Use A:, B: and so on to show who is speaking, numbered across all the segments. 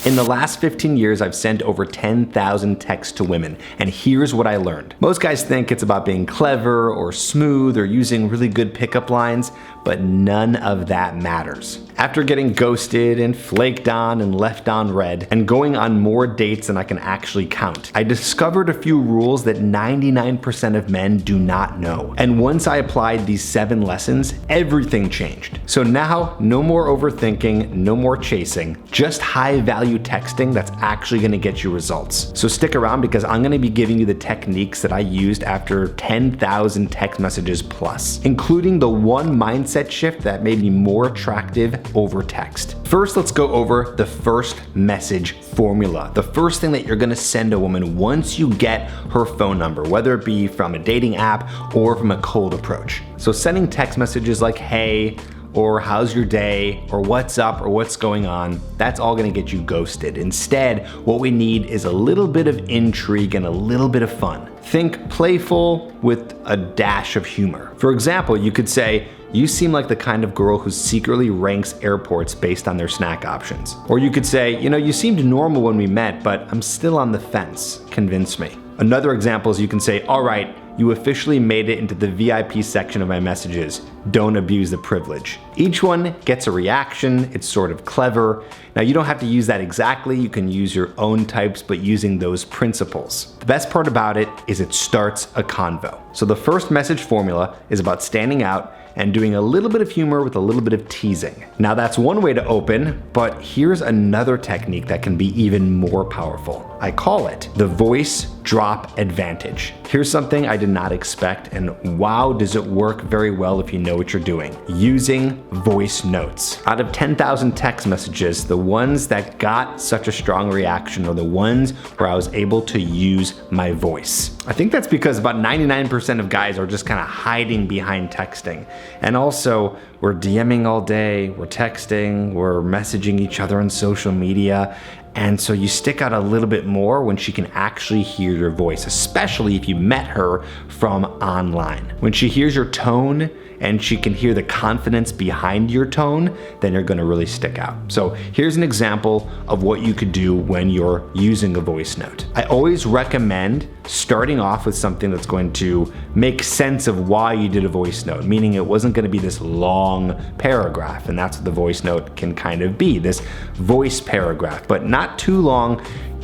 A: In the last 15 years, I've sent over 10,000 texts to women, and here's what I learned. Most guys think it's about being clever or smooth or using really good pickup lines, but none of that matters. After getting ghosted and flaked on and left on red, and going on more dates than I can actually count, I discovered a few rules that 99% of men do not know. And once I applied these 7 lessons, everything changed. So now, no more overthinking, no more chasing, just high value texting that's actually gonna get you results. So stick around because I'm gonna be giving you the techniques that I used after 10,000 text messages plus, including the one mindset shift that made me more attractive over text. First, let's go over the first message formula. The first thing that you're gonna send a woman once you get her phone number, whether it be from a dating app or from a cold approach. So sending text messages like, hey, or how's your day, or what's up, or what's going on, that's all gonna get you ghosted. Instead, what we need is a little bit of intrigue and a little bit of fun. Think playful with a dash of humor. For example, you could say, you seem like the kind of girl who secretly ranks airports based on their snack options. Or you could say, you seemed normal when we met, but I'm still on the fence. Convince me. Another example is you can say, all right, you officially made it into the VIP section of my messages. Don't abuse the privilege. Each one gets a reaction. It's sort of clever. Now you don't have to use that exactly. You can use your own types, but using those principles. The best part about it is it starts a convo. So the first message formula is about standing out and doing a little bit of humor with a little bit of teasing. Now that's one way to open, but here's another technique that can be even more powerful. I call it the voice drop advantage. Here's something I did not expect, and wow, does it work very well if you know what you're doing. Using voice notes. Out of 10,000 text messages, the ones that got such a strong reaction are the ones where I was able to use my voice. I think that's because about 99% of guys are just kind of hiding behind texting. And also, we're DMing all day, we're texting, we're messaging each other on social media. And so you stick out a little bit more when she can actually hear your voice, especially if you met her from online. When she hears your tone and she can hear the confidence behind your tone, then you're gonna really stick out. So here's an example of what you could do when you're using a voice note. I always recommend starting off with something that's going to make sense of why you did a voice note, meaning it wasn't gonna be this long paragraph, and that's what the voice note can kind of be, this voice paragraph, but not too long,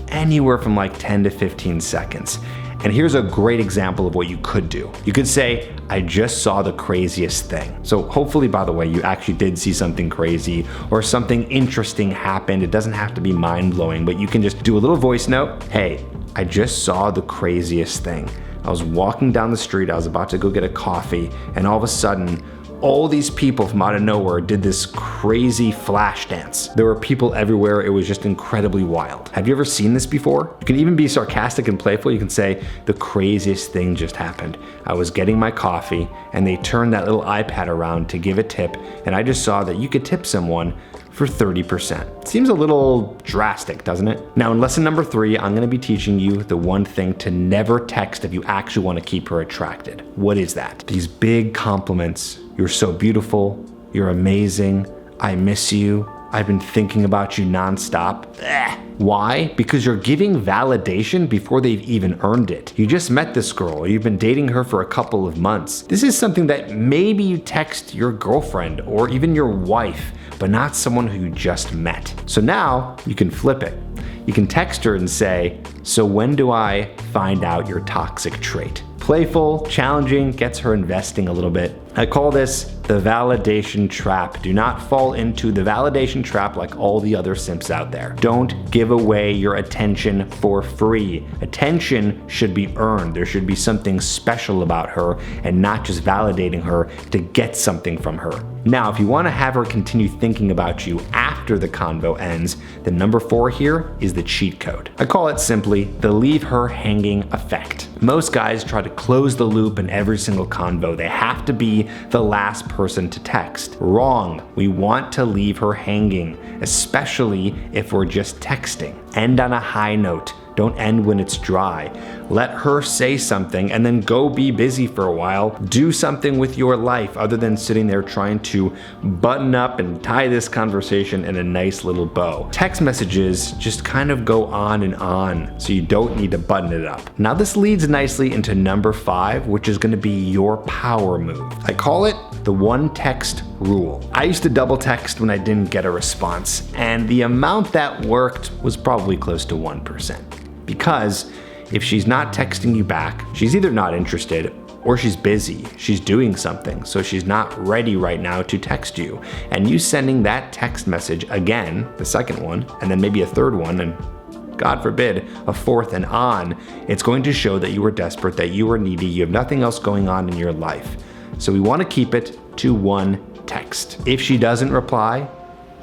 A: anywhere from like 10 to 15 seconds. And here's a great example of what you could do. You could say, I just saw the craziest thing. So hopefully, by the way, you actually did see something crazy or something interesting happened. It doesn't have to be mind-blowing, but you can just do a little voice note. Hey, I just saw the craziest thing. I was walking down the street, I was about to go get a coffee, and all of a sudden, all these people from out of nowhere did this crazy flash dance. There were people everywhere. It was just incredibly wild. Have you ever seen this before? You can even be sarcastic and playful. You can say, the craziest thing just happened. I was getting my coffee and they turned that little iPad around to give a tip, and I just saw that you could tip someone for 30%. Seems a little drastic, doesn't it? Now in lesson number 3, I'm gonna be teaching you the one thing to never text if you actually wanna keep her attracted. What is that? These big compliments. You're so beautiful, you're amazing, I miss you, I've been thinking about you nonstop. Why? Because you're giving validation before they've even earned it. You just met this girl, or you've been dating her for a couple of months. This is something that maybe you text your girlfriend or even your wife, but not someone who you just met. So now you can flip it. You can text her and say, so when do I find out your toxic trait? Playful, challenging, gets her investing a little bit. I call this the validation trap. Do not fall into the validation trap like all the other simps out there. Don't give away your attention for free. Attention should be earned. There should be something special about her and not just validating her to get something from her. Now, if you want to have her continue thinking about you after the convo ends, then number 4 here is the cheat code. I call it simply the leave her hanging effect. Most guys try to close the loop in every single convo. They have to be the last person to text. Wrong. We want to leave her hanging, especially if we're just texting. End on a high note. Don't end when it's dry. Let her say something and then go be busy for a while. Do something with your life other than sitting there trying to button up and tie this conversation in a nice little bow. Text messages just kind of go on and on, so you don't need to button it up. Now this leads nicely into number 5, which is going to be your power move. I call it the one text rule. I used to double text when I didn't get a response, and the amount that worked was probably close to 1%. Because if she's not texting you back, she's either not interested or she's busy. She's doing something, so she's not ready right now to text you. And you sending that text message again, the second one, and then maybe a third one, and God forbid, a fourth and on, it's going to show that you are desperate, that you are needy, you have nothing else going on in your life. So we want to keep it to one text. If she doesn't reply,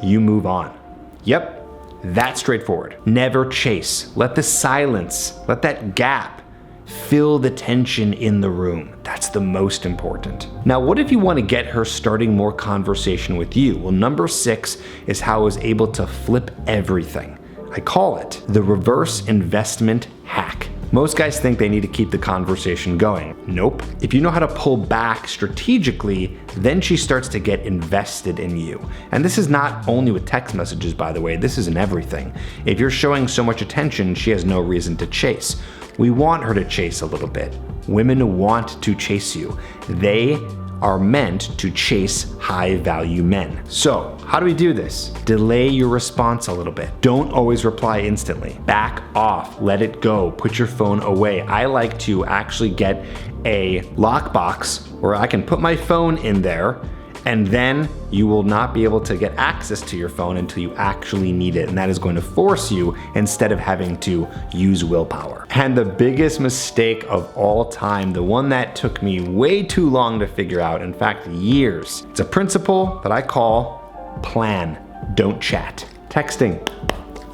A: you move on. Yep, that's straightforward. Never chase. Let the silence, let that gap fill the tension in the room. That's the most important. Now, what if you want to get her starting more conversation with you? Well, number 6 is how I was able to flip everything. I call it the reverse investment hack. Most guys think they need to keep the conversation going. Nope. If you know how to pull back strategically, then she starts to get invested in you. And this is not only with text messages, by the way, this is in everything. If you're showing so much attention, she has no reason to chase. We want her to chase a little bit. Women want to chase you. They are meant to chase high-value men. So, how do we do this? Delay your response a little bit. Don't always reply instantly. Back off, let it go, put your phone away. I like to actually get a lockbox where I can put my phone in there, and then you will not be able to get access to your phone until you actually need it. And that is going to force you instead of having to use willpower. And the biggest mistake of all time, the one that took me way too long to figure out, in fact, years, it's a principle that I call plan, don't chat. Texting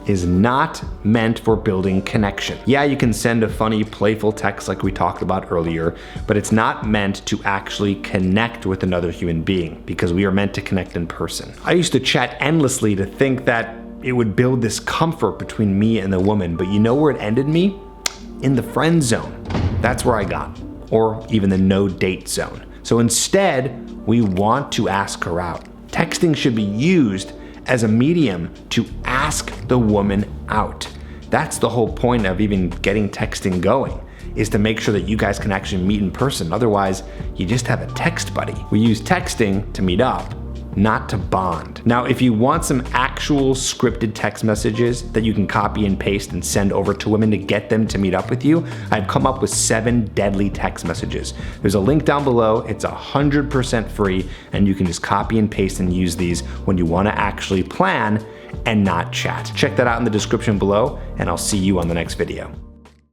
A: is not meant for building connection. Yeah, you can send a funny, playful text like we talked about earlier, but it's not meant to actually connect with another human being because we are meant to connect in person. I used to chat endlessly to think that it would build this comfort between me and the woman, but you know where it ended me? In the friend zone. That's where I got, or even the no date zone. So instead, we want to ask her out. Texting should be used as a medium to ask the woman out. That's the whole point of even getting texting going, is to make sure that you guys can actually meet in person. Otherwise, you just have a text buddy. We use texting to meet up, not to bond. Now, if you want some actual scripted text messages that you can copy and paste and send over to women to get them to meet up with you, I've come up with 7 deadly text messages. There's a link down below. It's 100% free, and you can just copy and paste and use these when you want to actually plan and not chat. Check that out in the description below, and I'll see you on the next video.